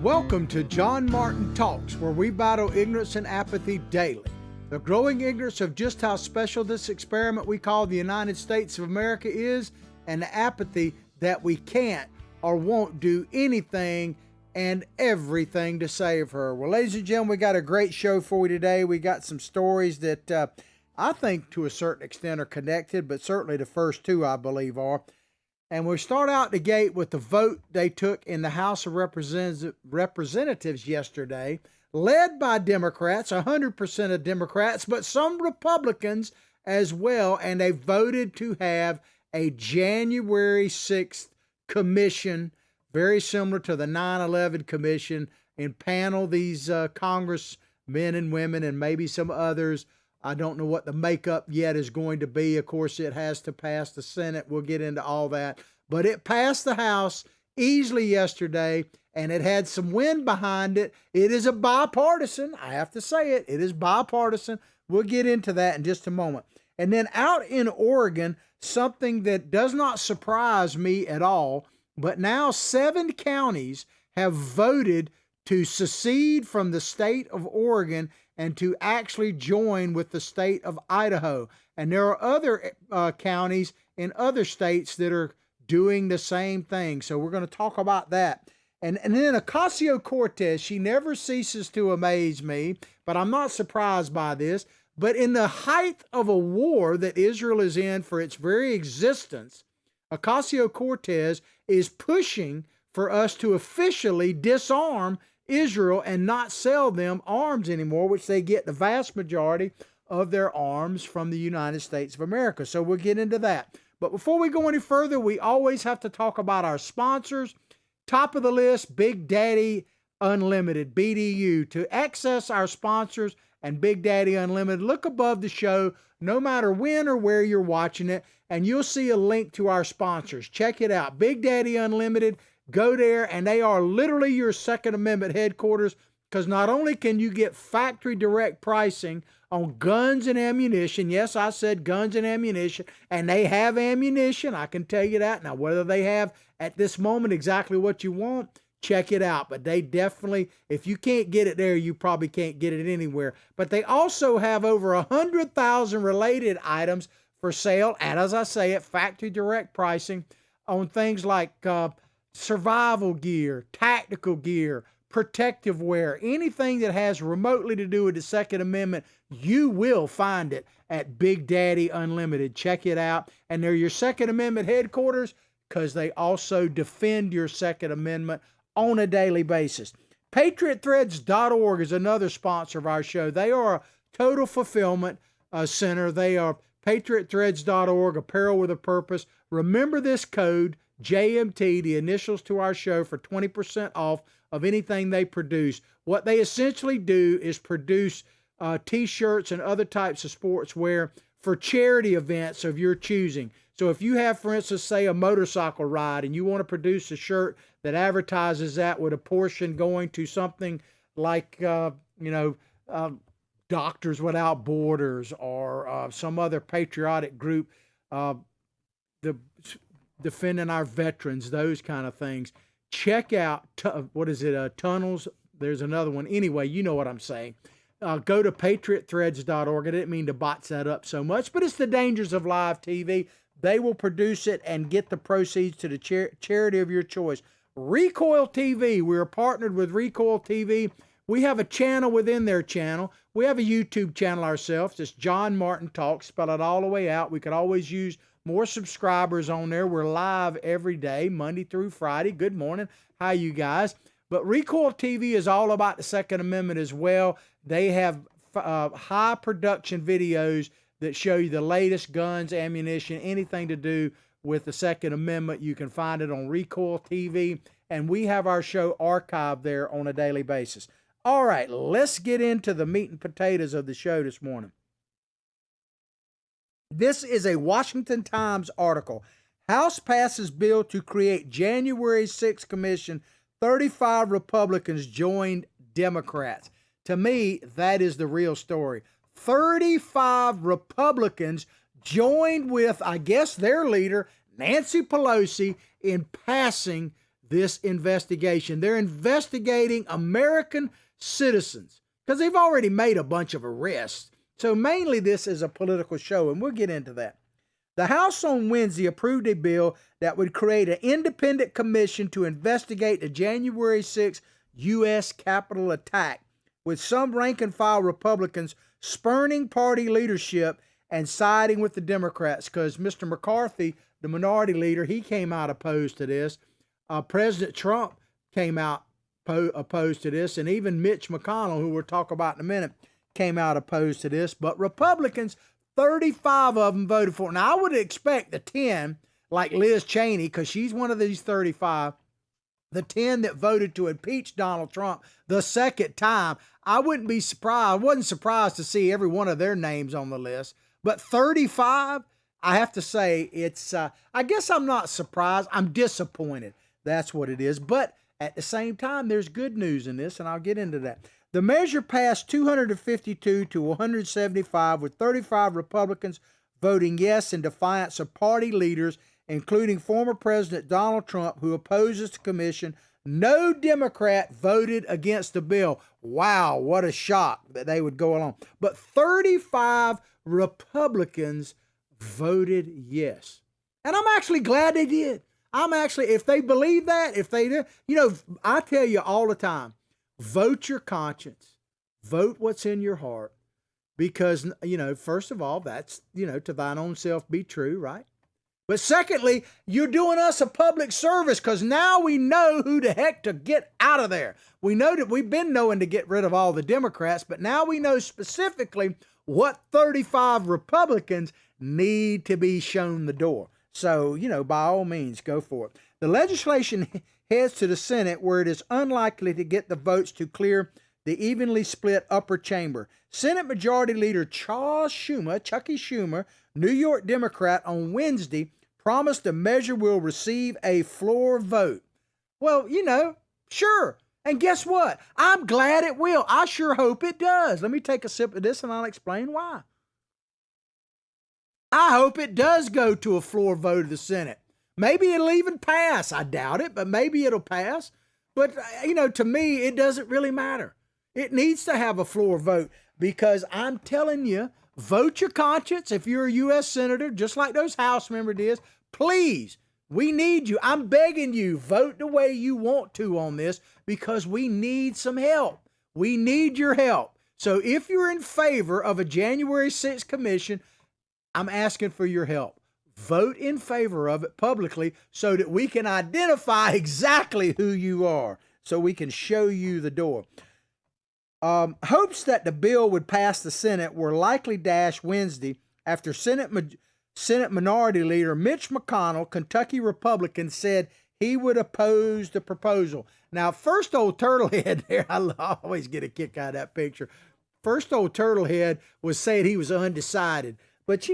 Welcome to John Martin Talks, where we battle ignorance and apathy daily. The growing ignorance of just how special this experiment we call the United States of America is, and the apathy that we can't or won't do anything and everything to save her. Well, ladies and gentlemen, we got a great show for you today. We got some stories that I think to a certain extent are connected, but certainly the first two I believe are. And we start out the gate with the vote they took in the House of Representatives yesterday, led by Democrats, 100% of Democrats, but some Republicans as well. And they voted to have a January 6th commission, very similar to the 9/11 commission, and panel these congressmen and women and maybe some others. I don't know what the makeup yet is going to be. Of course, it has to pass the Senate. We'll get into all that. But it passed the House easily yesterday, and it had some wind behind it. It is a bipartisan. I have to say it. It is bipartisan. We'll get into that in just a moment. And then out in Oregon, something that does not surprise me at all, but now 7 counties have voted to secede from the state of Oregon and to actually join with the state of Idaho. And there are other counties in other states that are doing the same thing. So we're going to talk about that. And then Ocasio-Cortez, she never ceases to amaze me, but I'm not surprised by this. But in the height of a war that Israel is in for its very existence, Ocasio-Cortez is pushing for us to officially disarm Israel and not sell them arms anymore, which they get the vast majority of their arms from the United States of America. So we'll get into that. But before we go any further, we always have to talk about our sponsors. Top of the list, Big Daddy Unlimited, BDU. To access our sponsors and Big Daddy Unlimited, look above the show, no matter when or where you're watching it, and you'll see a link to our sponsors. Check it out, Big Daddy Unlimited. Go there, and they are literally your Second Amendment headquarters, because not only can you get factory direct pricing on guns and ammunition, yes, I said guns and ammunition, and they have ammunition, I can tell you that. Now, whether they have at this moment exactly what you want, check it out. But they definitely, if you can't get it there, you probably can't get it anywhere. But they also have over 100,000 related items for sale, and as I say, at factory direct pricing on things like survival gear, tactical gear, protective wear, anything that has remotely to do with the Second Amendment, you will find it at Big Daddy Unlimited. Check it out. And they're your Second Amendment headquarters because they also defend your Second Amendment on a daily basis. Patriotthreads.org is another sponsor of our show. They are a total fulfillment center. They are patriotthreads.org, apparel with a purpose. Remember this code, JMT, the initials to our show, for 20% off of anything they produce. What they essentially do is produce t-shirts and other types of sportswear for charity events of your choosing. So if you have, for instance, say a motorcycle ride and you want to produce a shirt that advertises that with a portion going to something like, Doctors Without Borders or some other patriotic group, defending our veterans, those kind of things. Check out, Tunnels? There's another one. Anyway, you know what I'm saying. Go to patriotthreads.org. I didn't mean to box that up so much, but it's the dangers of live TV. They will produce it and get the proceeds to the charity of your choice. Recoil TV. We're partnered with Recoil TV. We have a channel within their channel. We have a YouTube channel ourselves. It's John Martin Talks. Spell it all the way out. We could always use more subscribers on there. We're live every day, Monday through Friday. Good morning. How you guys? But Recoil TV is all about the Second Amendment as well. They have high production videos that show you the latest guns, ammunition, anything to do with the Second Amendment. You can find it on Recoil TV, and we have our show archived there on a daily basis. All right, let's get into the meat and potatoes of the show this morning. This is a Washington Times article. House passes bill to create January 6th commission. 35 Republicans joined Democrats. To me, that is the real story. 35 Republicans joined with, I guess, their leader, Nancy Pelosi, in passing this investigation. They're investigating American citizens because they've already made a bunch of arrests. So mainly this is a political show, and we'll get into that. The House on Wednesday approved a bill that would create an independent commission to investigate the January 6th U.S. Capitol attack, with some rank-and-file Republicans spurning party leadership and siding with the Democrats, because Mr. McCarthy, the minority leader, he came out opposed to this. President Trump came out opposed to this, and even Mitch McConnell, who we'll talk about in a minute, came out opposed to this. But Republicans, 35 of them voted for it. Now, I would expect the 10, like Liz Cheney, because she's one of these 35, the 10 that voted to impeach Donald Trump the second time, I wouldn't be surprised. I wasn't surprised to see every one of their names on the list. But 35, I have to say, it's, I guess I'm not surprised. I'm disappointed. That's what it is. But at the same time, there's good news in this, and I'll get into that. The measure passed 252 to 175, with 35 Republicans voting yes in defiance of party leaders, including former President Donald Trump, who opposes the commission. No Democrat voted against the bill. Wow, what a shock that they would go along. But 35 Republicans voted yes. And I'm actually glad they did. I'm actually, if they believe that, if they do, I tell you all the time, vote your conscience, vote what's in your heart, because, first of all, that's, to thine own self be true, right? But secondly, you're doing us a public service, because now we know who the heck to get out of there. We know that we've been knowing to get rid of all the Democrats, but now we know specifically what 35 Republicans need to be shown the door. So, by all means, go for it. The legislation heads to the Senate, where it is unlikely to get the votes to clear the evenly split upper chamber. Senate Majority Leader Chucky Schumer, New York Democrat, on Wednesday promised the measure will receive a floor vote. Well, sure. And guess what? I'm glad it will. I sure hope it does. Let me take a sip of this and I'll explain why. I hope it does go to a floor vote of the Senate. Maybe it'll even pass. I doubt it, but maybe it'll pass. But, to me, it doesn't really matter. It needs to have a floor vote, because I'm telling you, vote your conscience. If you're a U.S. Senator, just like those House members did, please, we need you. I'm begging you, vote the way you want to on this, because we need some help. We need your help. So if you're in favor of a January 6th commission, I'm asking for your help. Vote in favor of it publicly so that we can identify exactly who you are, so we can show you the door. Hopes that the bill would pass the Senate were likely dashed Wednesday after Senate Minority Leader Mitch McConnell, Kentucky Republican, said he would oppose the proposal. Now, first old Turtlehead there, I always get a kick out of that picture. First old Turtlehead was saying he was undecided. But,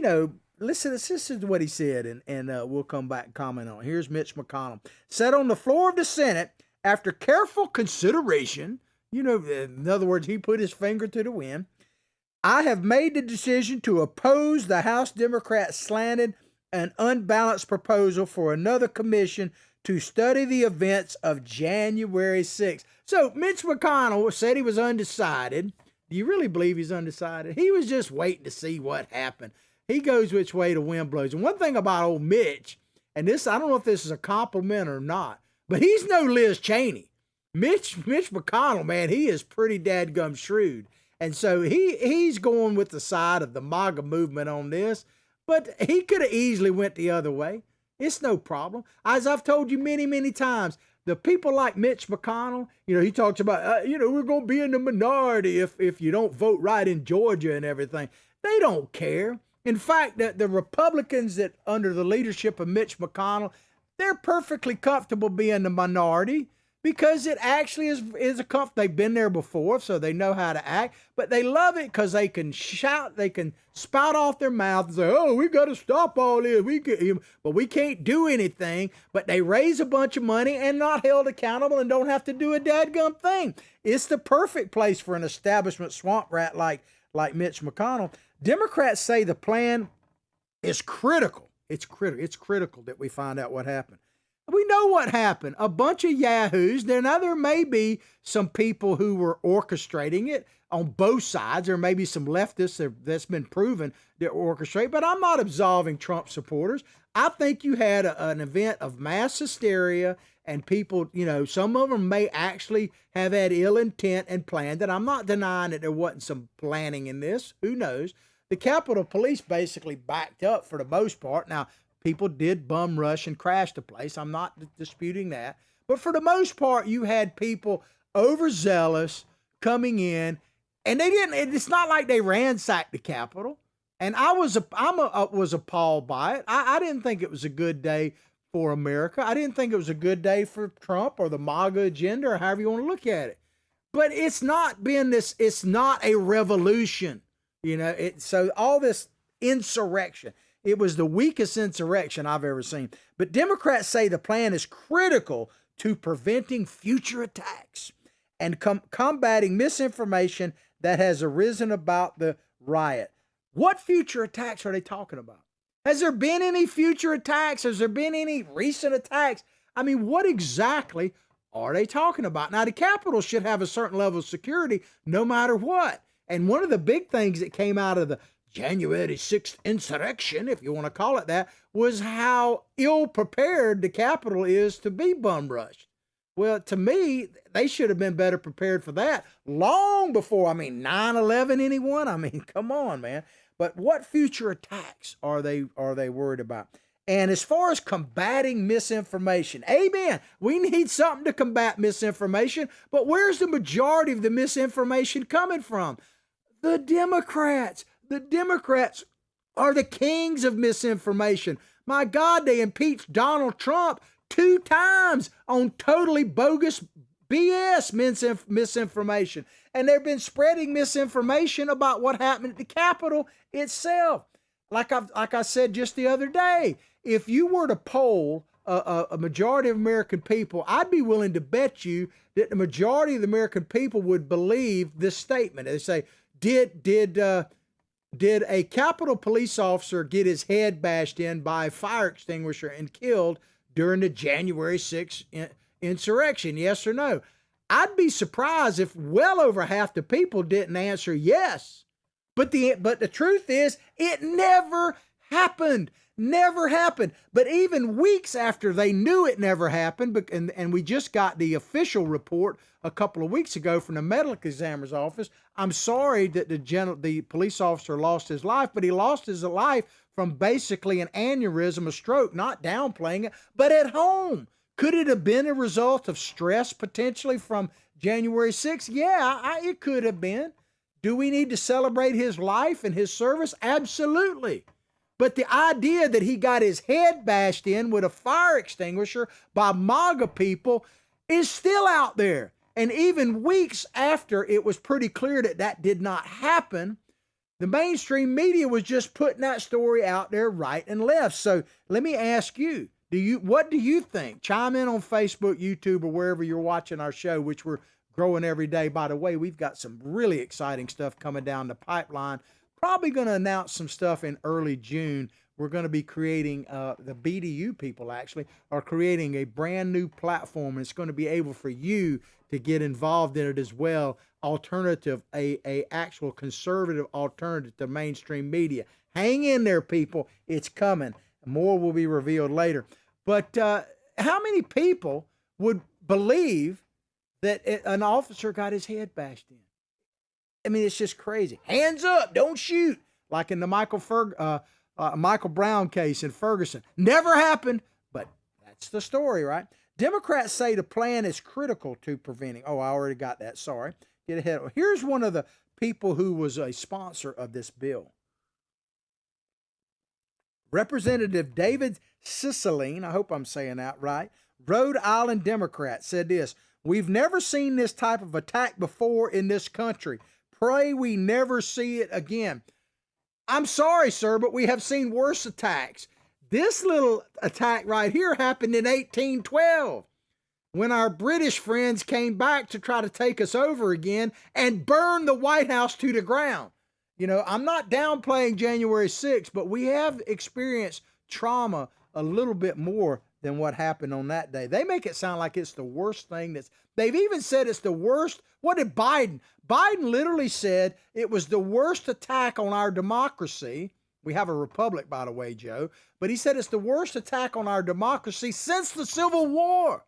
listen, this is what he said, and we'll come back and comment on it. Here's Mitch McConnell. Said on the floor of the Senate, after careful consideration, in other words, he put his finger to the wind, I have made the decision to oppose the House Democrats' slanted and unbalanced proposal for another commission to study the events of January 6th. So Mitch McConnell said he was undecided. Do you really believe he's undecided? He was just waiting to see what happened. He goes which way the wind blows. And one thing about old Mitch, and this, I don't know if this is a compliment or not, but he's no Liz Cheney. Mitch McConnell, man, he is pretty dadgum shrewd. And so he's going with the side of the MAGA movement on this, but he could have easily went the other way. It's no problem. As I've told you many, many times, the people like Mitch McConnell, he talks about, we're going to be in the minority if you don't vote right in Georgia and everything. They don't care. In fact, the Republicans that under the leadership of Mitch McConnell, they're perfectly comfortable being the minority, because it actually is a comfort. They've been there before, so they know how to act. But they love it because they can shout, they can spout off their mouth and say, oh, we got to stop all this. But we can't do anything. But they raise a bunch of money and not held accountable and don't have to do a dadgum thing. It's the perfect place for an establishment swamp rat like Mitch McConnell. Democrats say the plan is critical. It's critical that we find out what happened. We know what happened. A bunch of yahoos. Now there may be some people who were orchestrating it on both sides. There may be some leftists that's been proven to orchestrate, but I'm not absolving Trump supporters. I think you had an event of mass hysteria and people, some of them may actually have had ill intent and planned it. I'm not denying that there wasn't some planning in this. Who knows? The Capitol Police basically backed up for the most part. Now, people did bum rush and crash the place. I'm not disputing that. But for the most part, you had people overzealous coming in, and they didn't. It's not like they ransacked the Capitol. And I was appalled by it. I didn't think it was a good day for America. I didn't think it was a good day for Trump or the MAGA agenda or however you want to look at it. But it's not a revolution. So all this insurrection, it was the weakest insurrection I've ever seen. But Democrats say the plan is critical to preventing future attacks and combating misinformation that has arisen about the riot. What future attacks are they talking about? Has there been any future attacks? Has there been any recent attacks? I mean, what exactly are they talking about? Now, the Capitol should have a certain level of security no matter what. And one of the big things that came out of the January 6th insurrection, if you want to call it that, was how ill-prepared the Capitol is to be bum-rushed. Well, to me, they should have been better prepared for that long before, 9/11, anyone? Come on, man. But what future attacks are they worried about? And as far as combating misinformation, amen. We need something to combat misinformation, but where's the majority of the misinformation coming from? The Democrats. The Democrats are the kings of misinformation. My God, they impeached Donald Trump 2 times on totally bogus BS misinformation. And they've been spreading misinformation about what happened at the Capitol itself. Like I said just the other day, if you were to poll a majority of American people, I'd be willing to bet you that the majority of the American people would believe this statement. They say, did a Capitol police officer get his head bashed in by a fire extinguisher and killed during the January 6th insurrection? Yes or no? I'd be surprised if well over half the people didn't answer yes. But the truth is, it never happened. Never happened. But even weeks after they knew it never happened, and we just got the official report a couple of weeks ago from the medical examiner's office. I'm sorry that the police officer lost his life, but he lost his life from basically an aneurysm, a stroke, not downplaying it, but at home. Could it have been a result of stress potentially from January 6th? Yeah, it could have been. Do we need to celebrate his life and his service? Absolutely. But the idea that he got his head bashed in with a fire extinguisher by MAGA people is still out there. And even weeks after it was pretty clear that that did not happen, the mainstream media was just putting that story out there right and left. So let me ask you, what do you think? Chime in on Facebook, YouTube, or wherever you're watching our show, which we're growing every day. By the way, we've got some really exciting stuff coming down the pipeline. Probably going to announce some stuff in early June. We're going to be creating, the BDU people actually are creating a brand new platform, and it's going to be able for you to get involved in it as well. A actual conservative alternative to mainstream media. Hang in there, people. It's coming. More will be revealed later. But how many people would believe that an officer got his head bashed in? I mean, it's just crazy. Hands up, don't shoot. Like in the Michael Brown case in Ferguson. Never happened, but that's the story, right? Democrats say the plan is critical to preventing. Oh, I already got that. Sorry. Get ahead. Here's one of the people who was a sponsor of this bill. Representative David Cicilline, I hope I'm saying that right, Rhode Island Democrat, said this: "We've never seen this type of attack before in this country. Pray we never see it again." I'm sorry, sir, but we have seen worse attacks. This little attack right here happened in 1812 when our British friends came back to try to take us over again and burn the White House to the ground. You know, I'm not downplaying January 6th, but we have experienced trauma a little bit more than what happened on that day. They make it sound like it's the worst thing they've even said it's the worst. What did Biden? Biden literally said it was the worst attack on our democracy. We have a republic, by the way, Joe, but he said it's the worst attack on our democracy since the Civil War.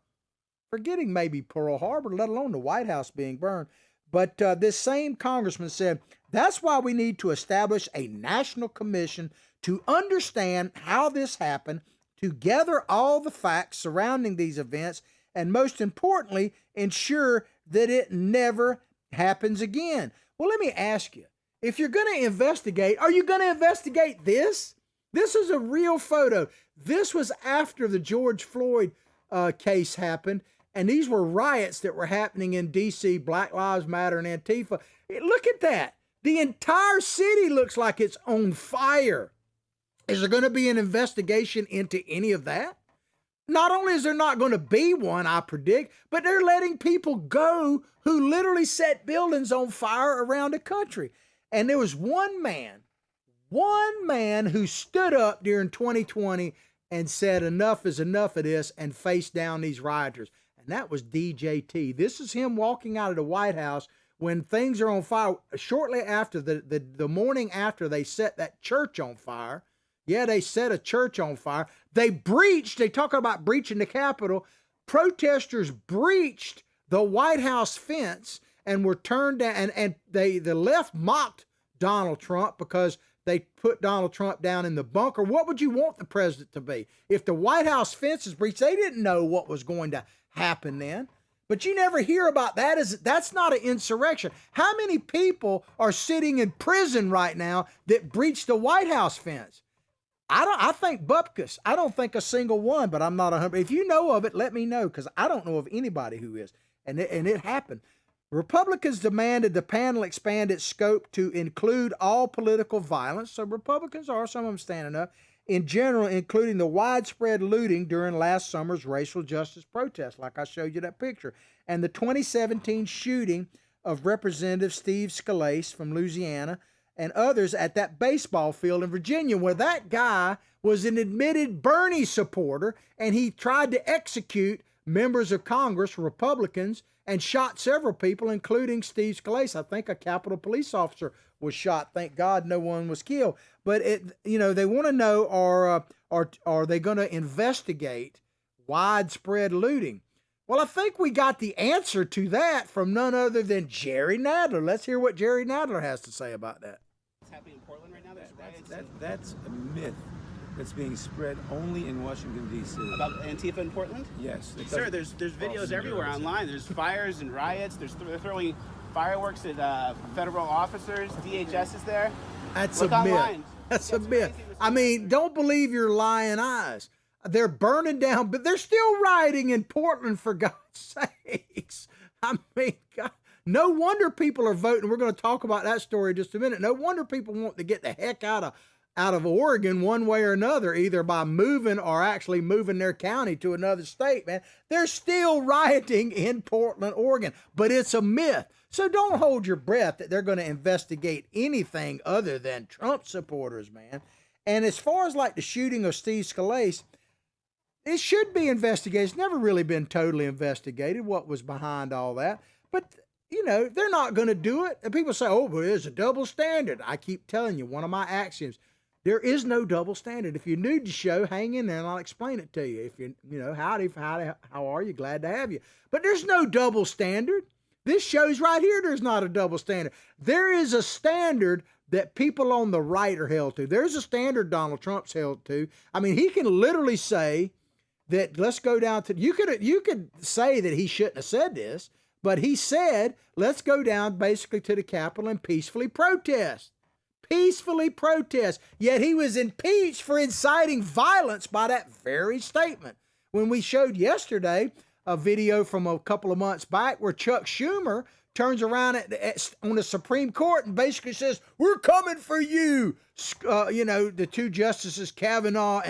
Forgetting maybe Pearl Harbor, let alone the White House being burned. But this same congressman said, that's why we need to establish a national commission to understand how this happened, to gather all the facts surrounding these events, and most importantly, ensure that it never happens again. Well, let me ask you, if you're going to investigate, are you going to investigate this? This is a real photo. This was after the George Floyd case happened, and these were riots that were happening in D.C., Black Lives Matter and Antifa. Look at that. The entire city looks like it's on fire. Is there going to be an investigation into any of that? Not only is there not going to be one, I predict, but they're letting people go who literally set buildings on fire around the country. And there was one man who stood up during 2020 and said enough is enough of this and faced down these rioters. And that was DJT. This is him walking out of the White House when things are on fire. Shortly after, the morning after they set that church on fire. Yeah, they set a church on fire. They talk about breaching the Capitol. Protesters breached the White House fence and were turned down. And the left mocked Donald Trump because they put Donald Trump down in the bunker. What would you want the president to be? If the White House fence is breached, they didn't know what was going to happen then. But you never hear about that. That's not an insurrection. How many people are sitting in prison right now that breached the White House fence? I think bupkis. I don't think a single one, but I'm not 100. If you know of it, let me know, because I don't know of anybody who is. And it happened. Republicans demanded the panel expand its scope to include all political violence. So Republicans are, some of them standing up, in general, including the widespread looting during last summer's racial justice protest, like I showed you that picture, and the 2017 shooting of Representative Steve Scalise from Louisiana and others at that baseball field in Virginia, where that guy was an admitted Bernie supporter, and he tried to execute members of Congress, Republicans, and shot several people, including Steve Scalise. I think a Capitol police officer was shot. Thank God no one was killed. But they want to know, are they going to investigate widespread looting? Well, I think we got the answer to that from none other than Jerry Nadler. Let's hear what Jerry Nadler has to say about that. What's happening in Portland right now? That's a myth that's being spread only in Washington, D.C. About Antifa in Portland? Yes. Sir, there's videos everywhere online. There's fires and riots. They're throwing fireworks at federal officers. DHS is there. That's a myth. That's a myth. I mean, don't believe your lying eyes. They're burning down, but they're still rioting in Portland, for God's sakes. I mean, God, no wonder people are voting. We're going to talk about that story in just a minute. No wonder people want to get the heck out of Oregon one way or another, either by moving or actually moving their county to another state, man. They're still rioting in Portland, Oregon, but it's a myth. So don't hold your breath that they're going to investigate anything other than Trump supporters, man. And as far as like the shooting of Steve Scalise, it should be investigated. It's never really been totally investigated what was behind all that. But, they're not going to do it. And people say, oh, but there's a double standard. I keep telling you, one of my axioms, there is no double standard. If you're new to the show, hang in there and I'll explain it to you. If howdy, how are you? Glad to have you. But there's no double standard. This shows right here there's not a double standard. There is a standard that people on the right are held to. There's a standard Donald Trump's held to. I mean, he can literally say that, let's go down to, you could say that he shouldn't have said this, but he said, let's go down basically to the Capitol and peacefully protest. Peacefully protest. Yet he was impeached for inciting violence by that very statement. When we showed yesterday a video from a couple of months back where Chuck Schumer turns around on the Supreme Court and basically says, we're coming for you. The two justices, Kavanaugh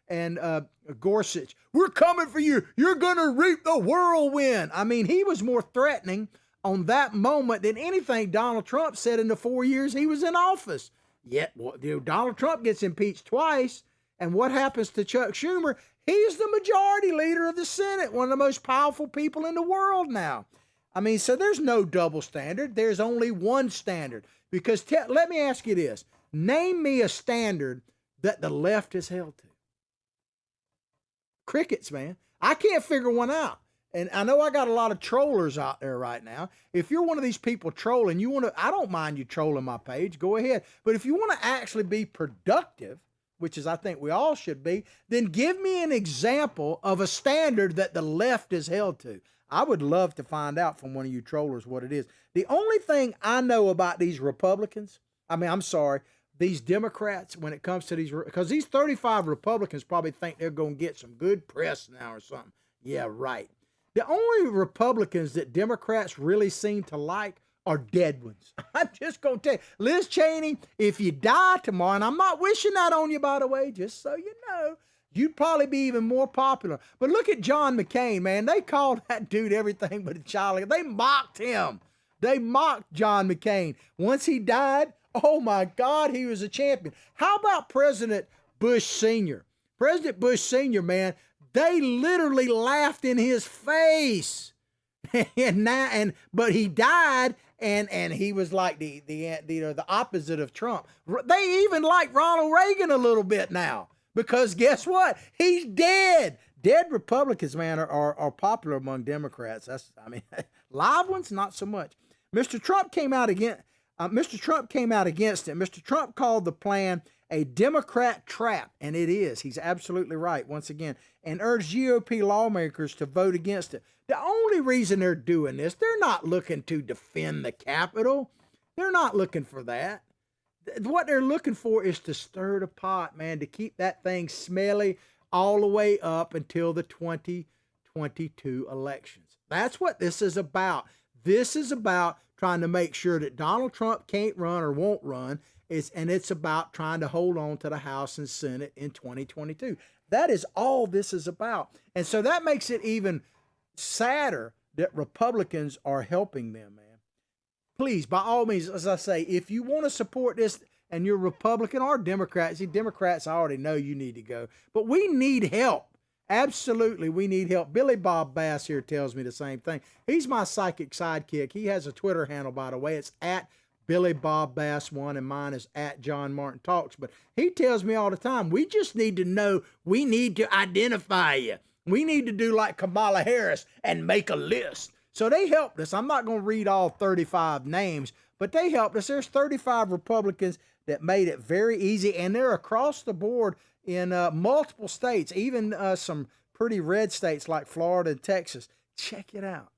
and Gorsuch, we're coming for you. You're going to reap the whirlwind. I mean, he was more threatening on that moment than anything Donald Trump said in the 4 years he was in office. Yet, Donald Trump gets impeached twice. And what happens to Chuck Schumer? He's the majority leader of the Senate, one of the most powerful people in the world now. I mean, so there's no double standard. There's only one standard. Because let me ask you this. Name me a standard that the left is held to. Crickets, man. I can't figure one out. And I know I got a lot of trollers out there right now. If you're one of these people trolling, I don't mind you trolling my page. Go ahead. But if you want to actually be productive, which is I think we all should be, then give me an example of a standard that the left is held to. I would love to find out from one of you trollers what it is. The only thing I know about these Republicans, these Democrats, when it comes to because these 35 Republicans probably think they're going to get some good press now or something. Yeah, right. The only Republicans that Democrats really seem to like are dead ones. I'm just going to tell you, Liz Cheney, if you die tomorrow, and I'm not wishing that on you, by the way, just so you know, you'd probably be even more popular. But look at John McCain, man. They called that dude everything but a child. They mocked him. They mocked John McCain. Once he died, oh my God, he was a champion. How about President Bush Sr.? President Bush Sr., man, they literally laughed in his face. But he died, and he was like the opposite of Trump. They even like Ronald Reagan a little bit now, because guess what? He's dead. Dead Republicans, man, are popular among Democrats. Live ones, not so much. Mr. Trump came out against it. Mr. Trump called the plan a Democrat trap, and it is. He's absolutely right, once again, and urged GOP lawmakers to vote against it. The only reason they're doing this, they're not looking to defend the Capitol. They're not looking for that. What they're looking for is to stir the pot, man, to keep that thing smelly all the way up until the 2022 elections. That's what this is about. This is about trying to make sure that Donald Trump can't run or won't run. It's about trying to hold on to the House and Senate in 2022. That is all this is about. And so that makes it even sadder that Republicans are helping them, man. Please, by all means, as I say, if you want to support this and you're Republican or Democrat, see, Democrats, I already know you need to go. But we need help. Absolutely, we need help. Billy Bob Bass here tells me the same thing. He's my psychic sidekick. He has a Twitter handle, by the way. It's at Billy Bob Bass 1, and mine is at John Martin Talks. But he tells me all the time, we just need to know, we need to identify you. We need to do like Kamala Harris and make a list. So they helped us. I'm not going to read all 35 names, but they helped us. There's 35 Republicans that made it very easy, and they're across the board in multiple states, even some pretty red states like Florida and Texas. Check it out.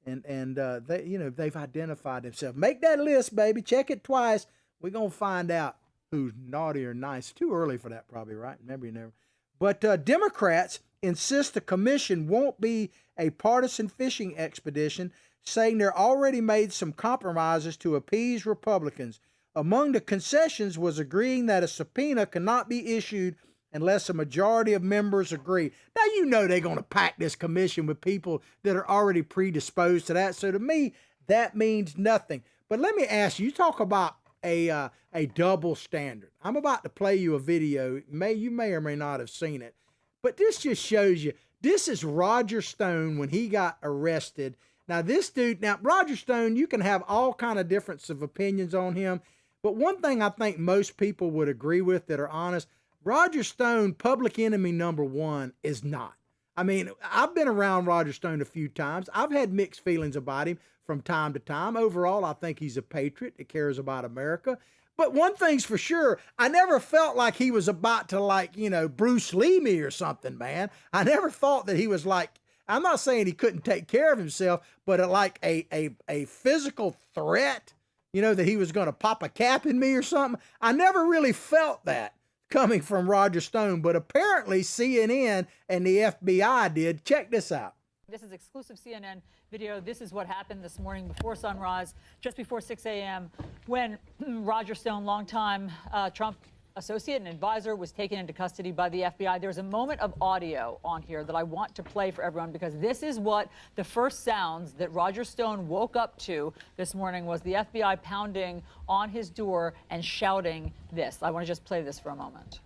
And they've identified themselves. Make that list, baby. Check it twice. We're going to find out who's naughty or nice. Too early for that, probably, right? Maybe never. But Democrats insist the commission won't be a partisan fishing expedition, saying they're already made some compromises to appease Republicans. Among the concessions was agreeing that a subpoena cannot be issued unless a majority of members agree. Now, you know they're going to pack this commission with people that are already predisposed to that. So to me, that means nothing. But let me ask you, you talk about a double standard. I'm about to play you a video. You may or may not have seen it. But this just shows you, this is Roger Stone when he got arrested. Now, this dude, Roger Stone, you can have all kind of difference of opinions on him. But one thing I think most people would agree with that are honest, Roger Stone, public enemy number one, is not. I mean, I've been around Roger Stone a few times. I've had mixed feelings about him from time to time. Overall, I think he's a patriot that cares about America. But one thing's for sure, I never felt like he was about to Bruce Lee me or something, man. I never thought that he was like, I'm not saying he couldn't take care of himself, but like a physical threat, that he was going to pop a cap in me or something. I never really felt that coming from Roger Stone, but apparently CNN and the FBI did. Check this out. This is exclusive CNN video. This is what happened this morning before sunrise, just before 6 a.m., when Roger Stone, longtime Trump associate and advisor, was taken into custody by the FBI. There's a moment of audio on here that I want to play for everyone, because this is what the first sounds that Roger Stone woke up to this morning was the FBI pounding on his door and shouting this. I want to just play this for a moment.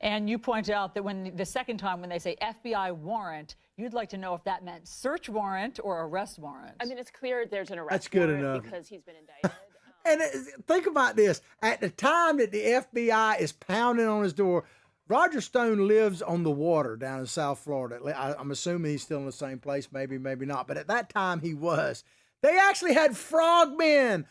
And you point out that when the second time when they say FBI warrant, you'd like to know if that meant search warrant or arrest warrant. I mean, it's clear there's an arrest That's good warrant enough. because he's been indicted. And think about this. At the time that the FBI is pounding on his door, Roger Stone lives on the water down in South Florida. I'm assuming he's still in the same place, maybe not. But at that time he was. They actually had frogmen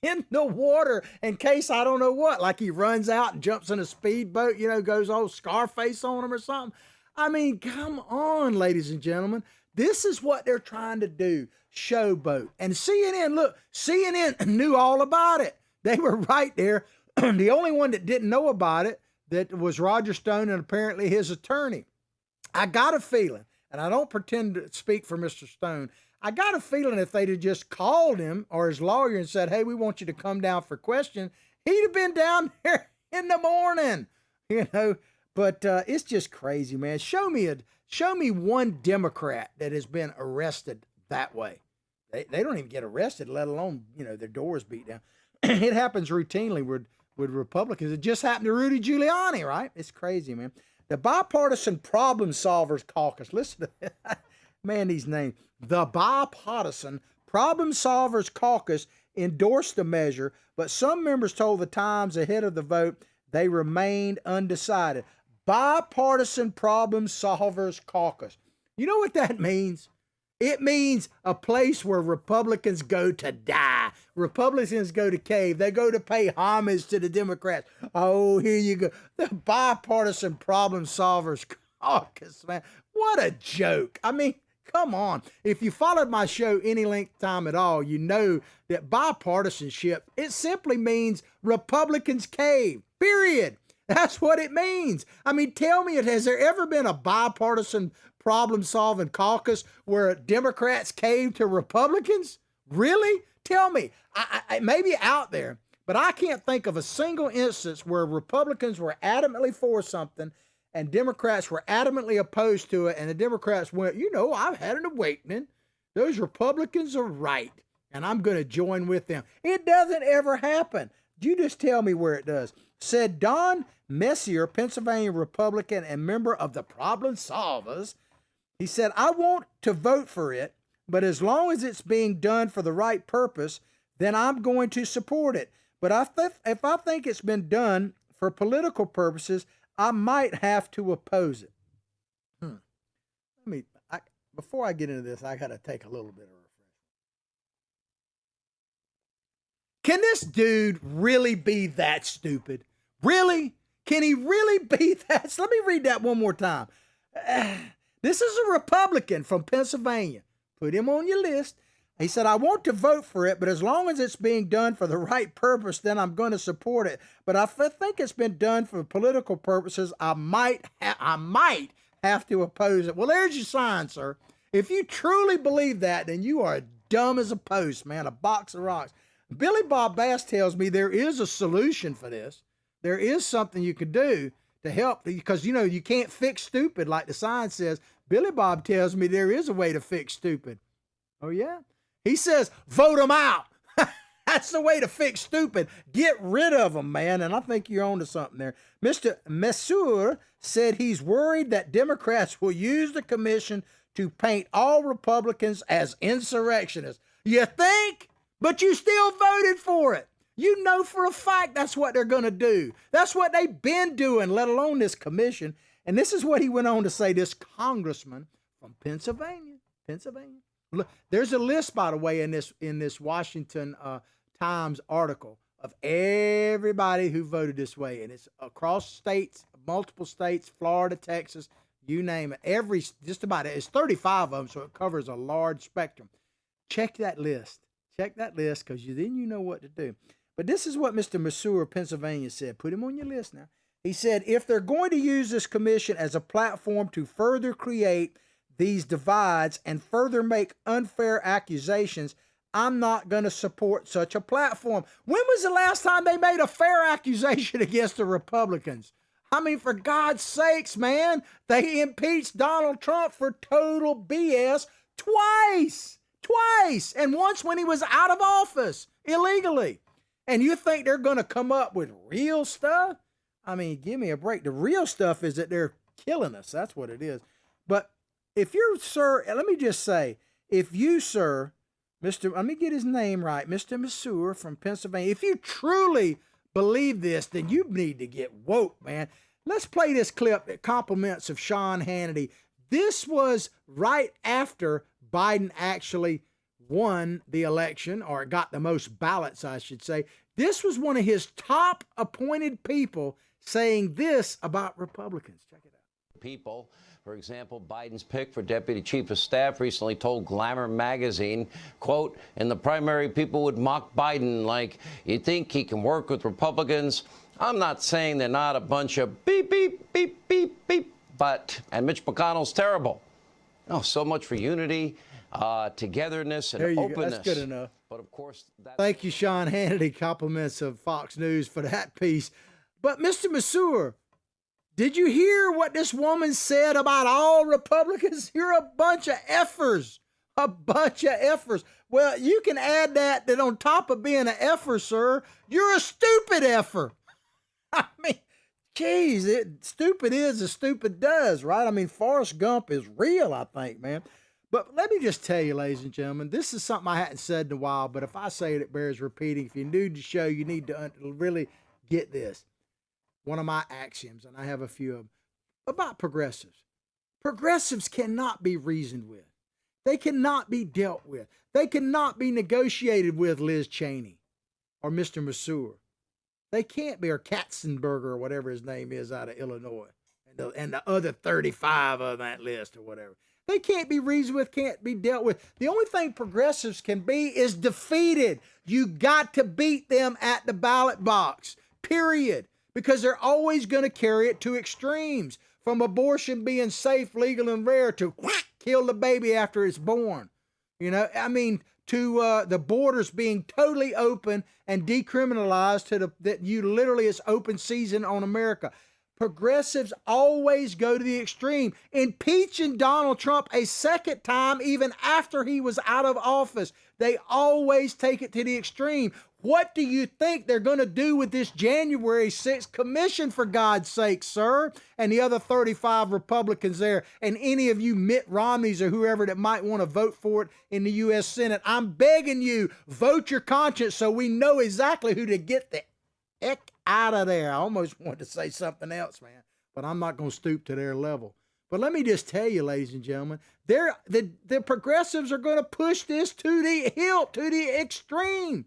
in the water in case I don't know what, like he runs out and jumps in a speedboat, goes all Scarface on him or something. I mean, come on, ladies and gentlemen. This is what they're trying to do, showboat. And CNN knew all about it. They were right there. The only one that didn't know about it that was Roger Stone and apparently his attorney. I got a feeling, and I don't pretend to speak for Mr. Stone, I got a feeling if they'd have just called him or his lawyer and said, hey, we want you to come down for question, he'd have been down there in the morning, But it's just crazy, man. Show me one Democrat that has been arrested that way. They don't even get arrested, let alone, their doors beat down. It happens routinely with Republicans. It just happened to Rudy Giuliani, right? It's crazy, man. The Bipartisan Problem Solvers Caucus. Listen to that. Man, these names. The Bipartisan Problem Solvers Caucus endorsed the measure, but some members told the Times ahead of the vote they remained undecided. Bipartisan Problem Solvers Caucus. You know what that means? It means a place where Republicans go to die. Republicans go to cave. They go to pay homage to the Democrats. Oh, here you go. The Bipartisan Problem Solvers Caucus, man. What a joke. I mean, come on. If you followed my show any length of time at all, you know that bipartisanship, it simply means Republicans cave, period. That's what it means. I mean, tell me, has there ever been a bipartisan problem-solving caucus where Democrats cave to Republicans? Really? Tell me. I may be out there, but I can't think of a single instance where Republicans were adamantly for something and Democrats were adamantly opposed to it, and the Democrats went, I've had an awakening. Those Republicans are right, and I'm going to join with them. It doesn't ever happen. You just tell me where it does. Said Don Messier, Pennsylvania Republican and member of the Problem Solvers. He said, I want to vote for it, but as long as it's being done for the right purpose, then I'm going to support it. But if I think it's been done for political purposes, I might have to oppose it. Before I get into this, I got to take a little bit of refreshment. Can this dude really be that stupid? Really? Can he really be that? Let me read that one more time. This is a Republican from Pennsylvania. Put him on your list. He said, I want to vote for it, but as long as it's being done for the right purpose, then I'm going to support it. But I think it's been done for political purposes. I might have to oppose it. Well, there's your sign, sir. If you truly believe that, then you are dumb as a post, man, a box of rocks. Billy Bob Bass tells me there is a solution for this. There is something you could do to help, because, you can't fix stupid like the sign says. Billy Bob tells me there is a way to fix stupid. Oh, yeah? He says, vote them out. That's the way to fix stupid. Get rid of them, man. And I think you're on to something there. Mr. Messour said he's worried that Democrats will use the commission to paint all Republicans as insurrectionists. You think? But you still voted for it. You know for a fact that's what they're going to do. That's what they've been doing, let alone this commission. And this is what he went on to say, this congressman from Pennsylvania. Look, there's a list, by the way, in this Washington Times article of everybody who voted this way. And it's across states, multiple states, Florida, Texas, you name it. Just about it. It's 35 of them, so it covers a large spectrum. Check that list. Because then you know what to do. But this is what Mr. Messour of Pennsylvania said. Put him on your list now. He said, if they're going to use this commission as a platform to further create these divides and further make unfair accusations, I'm not going to support such a platform. When was the last time they made a fair accusation against the Republicans? I mean, for God's sakes, man, they impeached Donald Trump for total BS twice. And once when he was out of office illegally. And you think they're going to come up with real stuff? I mean, give me a break. The real stuff is that they're killing us. That's what it is. But if you're, sir, let me just say, if you, sir, let me get his name right, Mr. Masur from Pennsylvania, if you truly believe this, then you need to get woke, man. Let's play this clip that compliments of Sean Hannity. This was right after Biden actually won the election, or got the most ballots, I should say. This was one of his top appointed people saying this about Republicans. Check it out. People, for example, Biden's pick for deputy chief of staff recently told Glamour magazine, quote, in the primary, people would mock Biden like, you think he can work with Republicans? I'm not saying they're not a bunch of beep, beep, beep, beep, beep, and Mitch McConnell's terrible. Oh, so much for unity, togetherness, and openness. Go. That's good enough. But of course, thank you, Sean Hannity. Compliments of Fox News for that piece. But Mr. Masur, did you hear what this woman said about all Republicans? You're a bunch of effers. A bunch of effers. Well, you can add that on top of being an effer, sir, you're a stupid effer. I mean, geez, stupid is as stupid does, right? I mean, Forrest Gump is real, I think, man. But let me just tell you, ladies and gentlemen, this is something I hadn't said in a while, but if I say it, it bears repeating. If you're new to the show, you need to really get this. One of my axioms, and I have a few of them, about progressives. Progressives cannot be reasoned with. They cannot be dealt with. They cannot be negotiated with, Liz Cheney or Mr. Masur. They can't be, or Katzenberger or whatever his name is out of Illinois, and the other 35 on that list or whatever. They can't be reasoned with, can't be dealt with. The only thing progressives can be is defeated. You got to beat them at the ballot box, period. Because they're always going to carry it to extremes, from abortion being safe, legal, and rare to kill the baby after it's born. You know, I mean, to the borders being totally open and decriminalized that you literally, it's open season on America. Progressives always go to the extreme, impeaching Donald Trump a second time, even after he was out of office. They always take it to the extreme. What do you think they're going to do with this January 6th commission, for God's sake, sir? And the other 35 Republicans there, and any of you Mitt Romneys or whoever that might want to vote for it in the U.S. Senate, I'm begging you, vote your conscience so we know exactly who to get the heck out of there. I almost wanted to say something else, man, but I'm not going to stoop to their level. But let me just tell you, ladies and gentlemen, the progressives are going to push this to the hilt, to the extreme.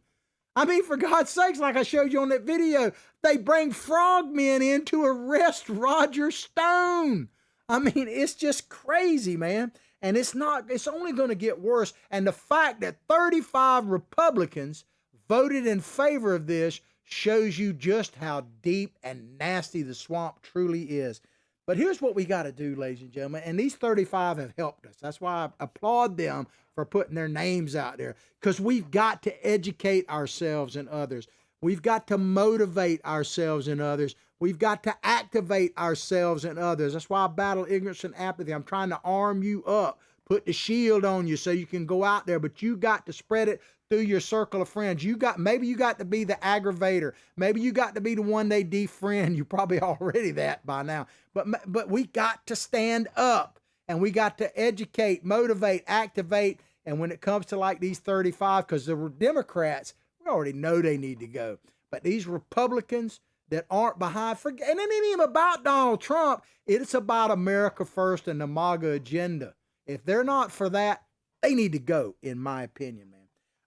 I mean, for God's sakes, like I showed you on that video, they bring frogmen in to arrest Roger Stone. I mean, it's just crazy, man. And it's only going to get worse. And the fact that 35 Republicans voted in favor of this shows you just how deep and nasty the swamp truly is. But here's what we got to do, ladies and gentlemen. And these 35 have helped us. That's why I applaud them for putting their names out there, because we've got to educate ourselves and others. We've got to motivate ourselves and others. We've got to activate ourselves and others. That's why I battle ignorance and apathy. I'm trying to arm you up, put the shield on you so you can go out there, but you got to spread it through your circle of friends. Maybe you got to be the aggravator. Maybe you got to be the one they defriend. You're probably already that by now. But we got to stand up, and we got to educate, motivate, activate. And when it comes to like these 35, because the Democrats, we already know they need to go. But these Republicans that aren't behind, and it ain't even about Donald Trump. It's about America first and the MAGA agenda. If they're not for that, they need to go, in my opinion, man.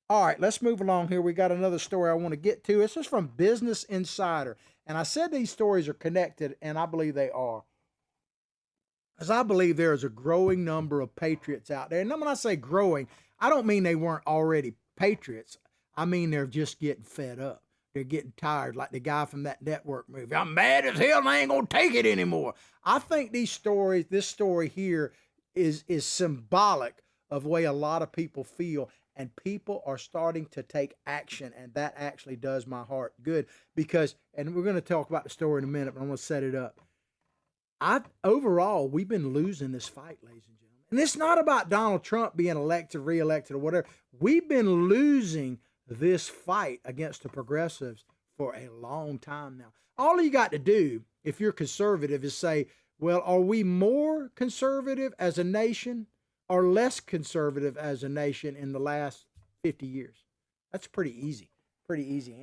All right, let's move along here. We got another story I want to get to. This is from Business Insider. And I said these stories are connected, and I believe they are. Because I believe there is a growing number of patriots out there. And when I say growing, I don't mean they weren't already patriots. I mean they're just getting fed up. They're getting tired, like the guy from that network movie. I'm mad as hell and I ain't going to take it anymore. I think this story here is symbolic of the way a lot of people feel. And people are starting to take action, and that actually does my heart good because, and we're going to talk about the story in a minute, but I'm going to set it up. Overall, we've been losing this fight, ladies and gentlemen. And it's not about Donald Trump being elected, reelected, or whatever. We've been losing this fight against the progressives for a long time now. All you got to do, if you're conservative, is say, well, are we more conservative as a nation or less conservative as a nation in the last 50 years? That's pretty easy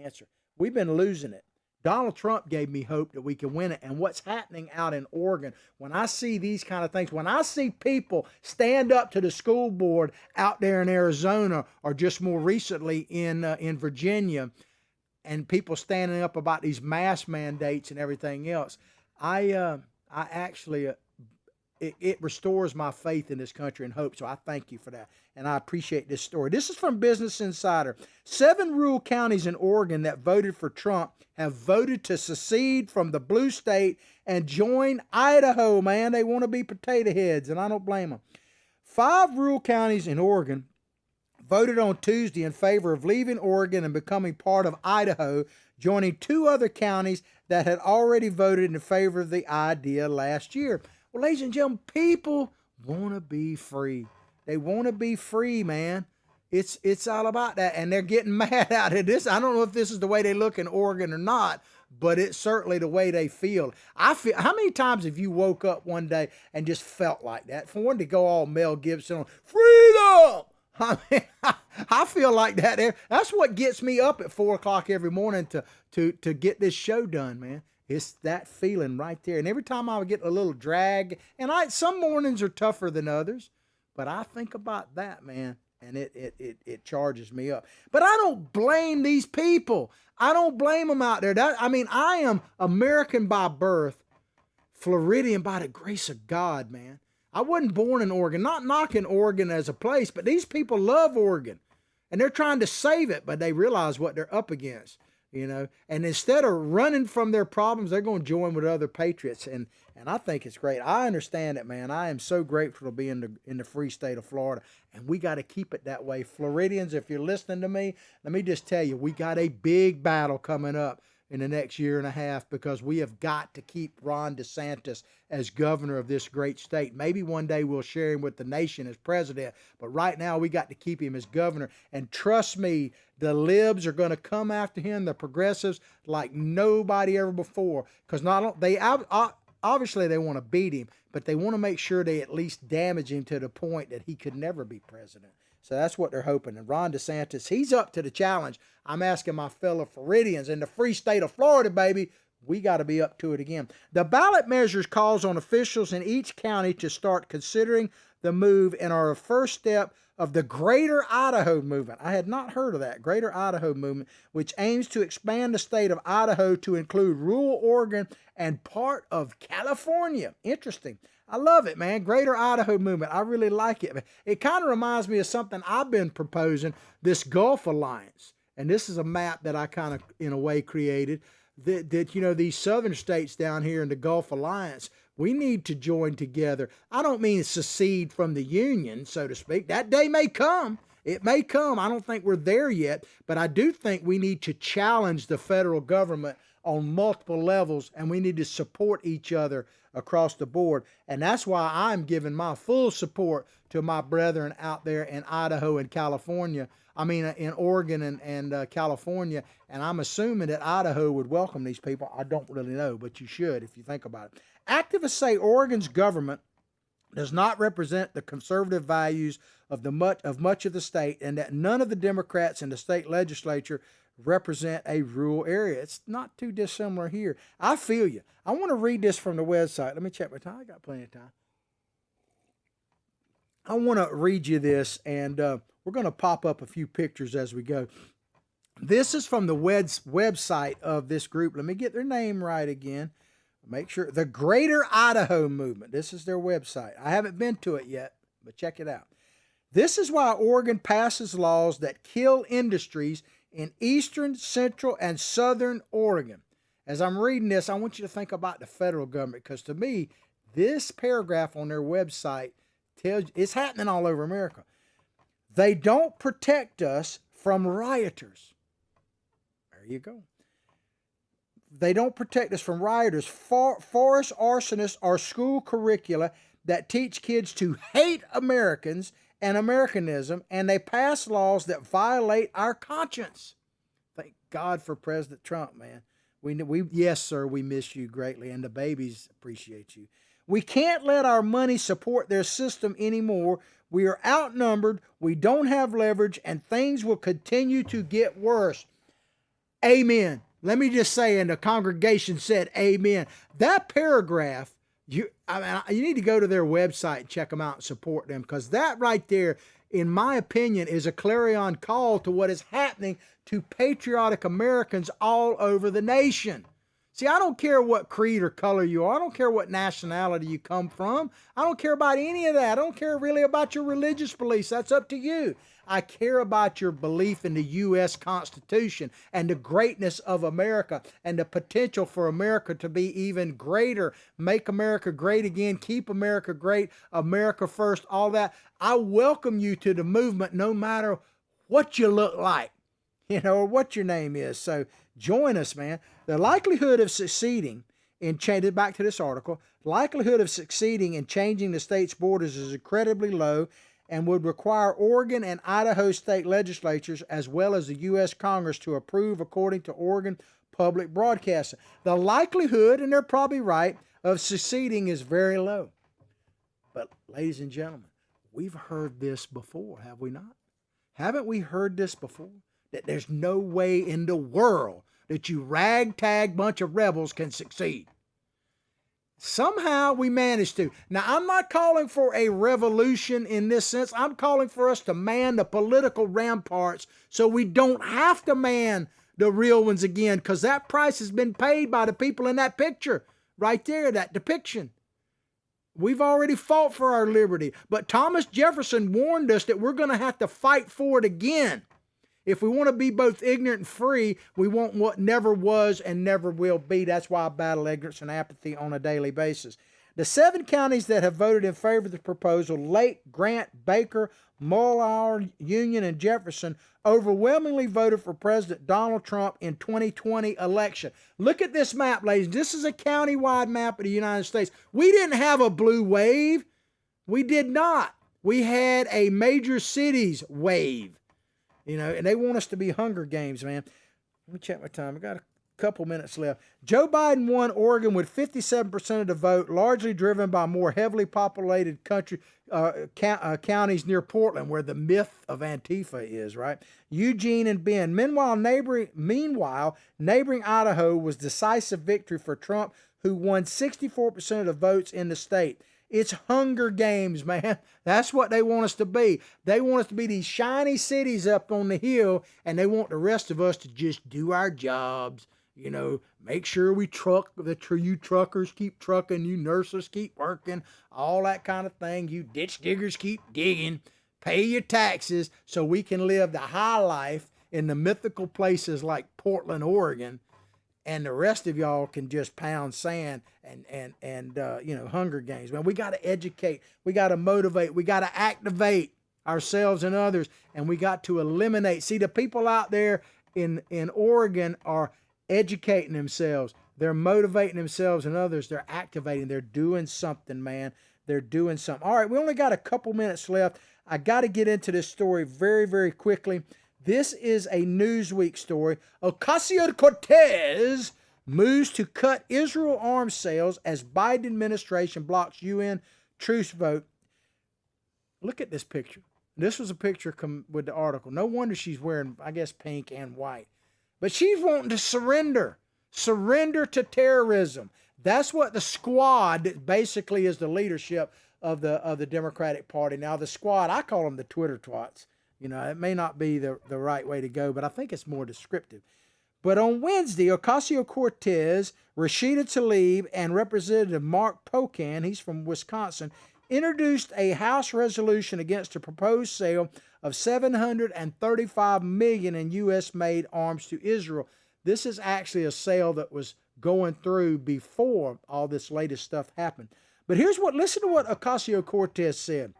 answer. We've been losing it. Donald Trump gave me hope that we can win it. And what's happening out in Oregon, when I see these kind of things, when I see people stand up to the school board out there in Arizona, or just more recently in Virginia, and people standing up about these mask mandates and everything else, I actually, it restores my faith in this country and hope. So I thank you for that. And I appreciate this story. This is from Business Insider. 7 rural counties in Oregon that voted for Trump have voted to secede from the blue state and join Idaho, man. They want to be potato heads, and I don't blame them. 5 rural counties in Oregon voted on Tuesday in favor of leaving Oregon and becoming part of Idaho, joining 2 other counties that had already voted in favor of the idea last year. Well, ladies and gentlemen, people want to be free. They want to be free, man. It's all about that, and they're getting mad out of this. I don't know if this is the way they look in Oregon or not, but it's certainly the way they feel. How many times have you woke up one day and just felt like that? For one, to go all Mel Gibson on freedom. I mean, I feel like that. That's what gets me up at 4 o'clock every morning to get this show done, man. It's that feeling right there. And every time I would get a little drag, and some mornings are tougher than others, but I think about that, man, and it charges me up. But I don't blame these people. I don't blame them out there. I am American by birth, Floridian by the grace of God, man. I wasn't born in Oregon, not knocking Oregon as a place, but these people love Oregon, and they're trying to save it, but they realize what they're up against, you know. And instead of running from their problems, they're going to join with other patriots, and I think it's great. I understand it, man. I am so grateful to be in the free state of Florida, and we got to keep it that way. Floridians, if you're listening to me, let me just tell you, we got a big battle coming up in the next year and a half, because we have got to keep Ron DeSantis as governor of this great state. Maybe one day we'll share him with the nation as president, but right now we got to keep him as governor. And trust me, the libs are going to come after him, the progressives, like nobody ever before, because obviously they want to beat him, but they want to make sure they at least damage him to the point that he could never be president. So that's what they're hoping. And Ron DeSantis, he's up to the challenge. I'm asking my fellow Floridians in the free state of Florida, baby, we got to be up to it again. The ballot measures calls on officials in each county to start considering the move and are a first step of the Greater Idaho movement. I had not heard of that, Greater Idaho movement, which aims to expand the state of Idaho to include rural Oregon and part of California. Interesting. I love it, man. Greater Idaho movement. I really like it. It kind of reminds me of something I've been proposing, this Gulf Alliance. And this is a map that I kind of, in a way, created. That you know, these southern states down here in the Gulf Alliance, we need to join together. I don't mean secede from the Union, so to speak. That day may come. It may come. I don't think we're there yet. But I do think we need to challenge the federal government on multiple levels, and we need to support each other across the board. And that's why I'm giving my full support to my brethren out there in Idaho and California. I mean, in Oregon and California. And I'm assuming that Idaho would welcome these people. I don't really know, but you should if you think about it. Activists say Oregon's government does not represent the conservative values of much of the state, and that none of the Democrats in the state legislature represent a rural area. It's not too dissimilar here. I feel you. I want to read this from the website. Let me check my time. I got plenty of time. I want to read you this, and we're going to pop up a few pictures as we go. This is from the website of this group. Let me get their name right again. Make sure. The Greater Idaho Movement. This is their website. I haven't been to it yet, but check it out. This is why Oregon passes laws that kill industries in eastern, central, and southern Oregon. As I'm reading this, I want you to think about the federal government, because to me, this paragraph on their website tells you it's happening all over America. They don't protect us from rioters. There you go. They don't protect us from rioters, forest arsonists, or school curricula that teach kids to hate Americans and Americanism, and they pass laws that violate our conscience. God for President Trump, man. We yes, sir, we miss you greatly, and the babies appreciate you. We can't let our money support their system anymore. We are outnumbered, we don't have leverage, and things will continue to get worse. Amen. Let me just say, and the congregation said amen. That paragraph, you need to go to their website and check them out and support them, because that right there, in my opinion, is a clarion call to what is happening to patriotic Americans all over the nation. See, I don't care what creed or color you are. I don't care what nationality you come from. I don't care about any of that. I don't care really about your religious beliefs. That's up to you. I care about your belief in the U.S. Constitution and the greatness of America and the potential for America to be even greater. Make America great again. Keep America great. America first. All that. I welcome you to the movement no matter what you look like, or what your name is. So join us, man. The likelihood of succeeding in changing, back to this article, likelihood of succeeding in changing the state's borders is incredibly low and would require Oregon and Idaho state legislatures as well as the U.S. Congress to approve, according to Oregon Public Broadcasting. The likelihood, and they're probably right, of succeeding is very low. But, ladies and gentlemen, we've heard this before, have we not? Haven't we heard this before? That there's no way in the world that you ragtag bunch of rebels can succeed. Somehow we managed to. Now, I'm not calling for a revolution in this sense. I'm calling for us to man the political ramparts so we don't have to man the real ones again, because that price has been paid by the people in that picture right there, that depiction. We've already fought for our liberty, but Thomas Jefferson warned us that we're going to have to fight for it again. If we want to be both ignorant and free, we want what never was and never will be. That's why I battle ignorance and apathy on a daily basis. The 7 counties that have voted in favor of the proposal, Lake, Grant, Baker, Mulauer, Union, and Jefferson, overwhelmingly voted for President Donald Trump in 2020 election. Look at this map, ladies. This is a county-wide map of the United States. We didn't have a blue wave. We did not. We had a major cities wave. And they want us to be Hunger Games, man. Let me check my time. I got a couple minutes left. Joe Biden won Oregon with 57% of the vote, largely driven by more heavily populated counties near Portland, where the myth of Antifa is, right? Eugene and Bend. Meanwhile, neighboring Idaho was decisive victory for Trump, who won 64% of the votes in the state. It's Hunger Games, man. That's what they want us to be. They want us to be these shiny cities up on the hill, and they want the rest of us to just do our jobs. Make sure we truck, you truckers keep trucking, you nurses keep working, all that kind of thing. You ditch diggers keep digging, pay your taxes so we can live the high life in the mythical places like Portland, Oregon. And the rest of y'all can just pound sand and Hunger Games. Man, we got to educate. We got to motivate. We got to activate ourselves and others. And we got to eliminate. See, the people out there in Oregon are educating themselves. They're motivating themselves and others. They're activating. They're doing something, man. They're doing something. All right, we only got a couple minutes left. I got to get into this story very, very quickly. This is a Newsweek story. Ocasio-Cortez moves to cut Israel arms sales as Biden administration blocks UN truce vote. Look at this picture. This was a picture with the article. No wonder she's wearing, I guess, pink and white. But she's wanting to surrender to terrorism. That's what the squad basically is, the leadership of the Democratic Party. Now, the squad, I call them the Twitter twats. It may not be the right way to go, but I think it's more descriptive. But on Wednesday, Ocasio-Cortez, Rashida Tlaib, and Representative Mark Pocan, he's from Wisconsin, introduced a House resolution against a proposed sale of $735 million in U.S.-made arms to Israel. This is actually a sale that was going through before all this latest stuff happened. But listen to what Ocasio-Cortez said.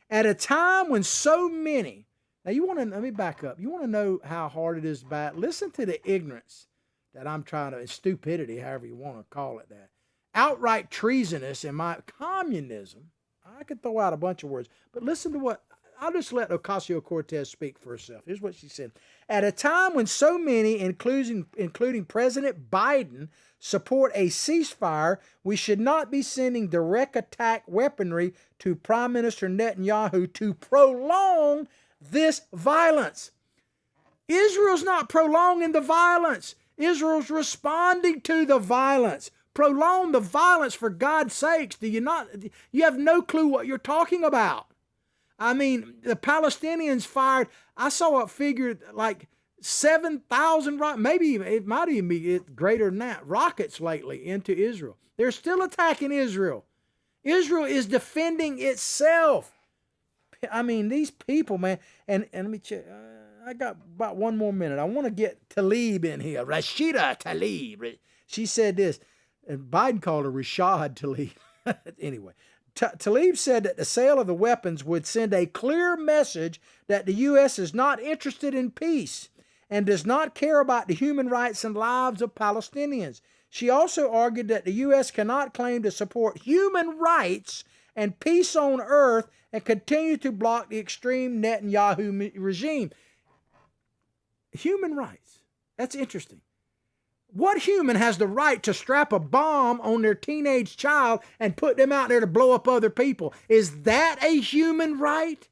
At a time when so many, now let me back up. You want to know how hard it is to buy? Listen to the ignorance that I'm trying to, stupidity, however you want to call it that. Outright treasonous in my communism. I could throw out a bunch of words, but listen to what I'll just let Ocasio-Cortez speak for herself. Here's what she said. At a time when so many, including President Biden, support a ceasefire, we should not be sending direct attack weaponry to Prime Minister Netanyahu to prolong this violence. Israel's not prolonging the violence. Israel's responding to the violence. Prolong the violence, for God's sakes. Do you not? You have no clue what you're talking about. I mean, the Palestinians fired, I saw a figure like 7,000, maybe it might even be greater than that, rockets lately into Israel. They're still attacking Israel. Israel is defending itself. I mean, these people, man, and let me check. I got about one more minute. I want to get Tlaib in here. Rashida Tlaib. She said this, and Biden called her Rashad Tlaib. Anyway, Tlaib said that the sale of the weapons would send a clear message that the U.S. is not interested in peace and does not care about the human rights and lives of Palestinians. She also argued that the U.S. cannot claim to support human rights and peace on earth and continue to block the extreme Netanyahu regime. Human rights. That's interesting. What human has the right to strap a bomb on their teenage child and put them out there to blow up other people? Is that a human right?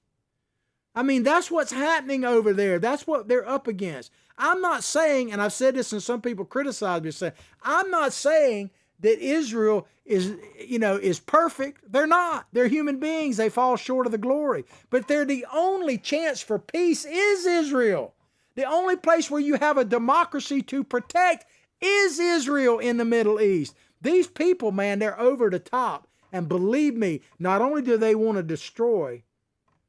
I mean, that's what's happening over there. That's what they're up against. I'm not saying, and I've said this and some people criticize me, saying, I'm not saying that Israel is perfect. They're not. They're human beings. They fall short of the glory. But they're the only chance for peace is Israel. The only place where you have a democracy to protect is Israel in the Middle East. These people, man, they're over the top. And believe me, not only do they want to destroy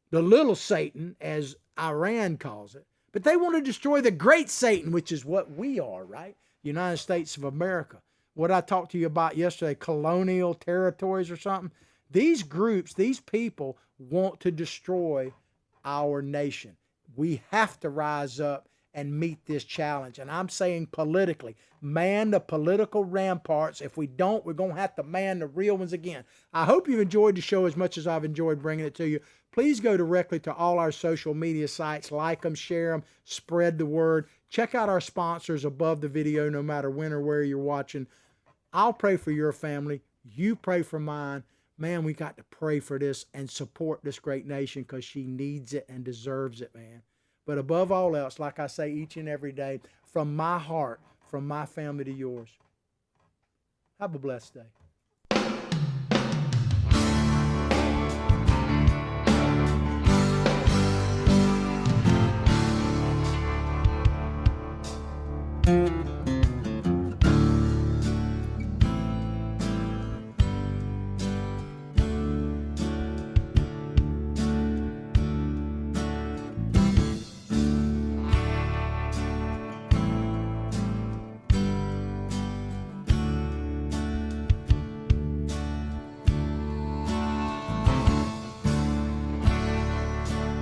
the little Satan, as Iran calls it, but they want to destroy the great Satan, which is what we are, right? United States of America. What I talked to you about yesterday, colonial territories or something. These groups, these people want to destroy our nation. We have to rise up and meet this challenge. And I'm saying politically, man the political ramparts. If we don't, we're going to have to man the real ones again. I hope you've enjoyed the show as much as I've enjoyed bringing it to you. Please go directly to all our social media sites, like them, share them, spread the word. Check out our sponsors above the video, no matter when or where you're watching. I'll pray for your family. You pray for mine. Man, we got to pray for this and support this great nation because she needs it and deserves it, man. But above all else, like I say each and every day, from my heart, from my family to yours, have a blessed day.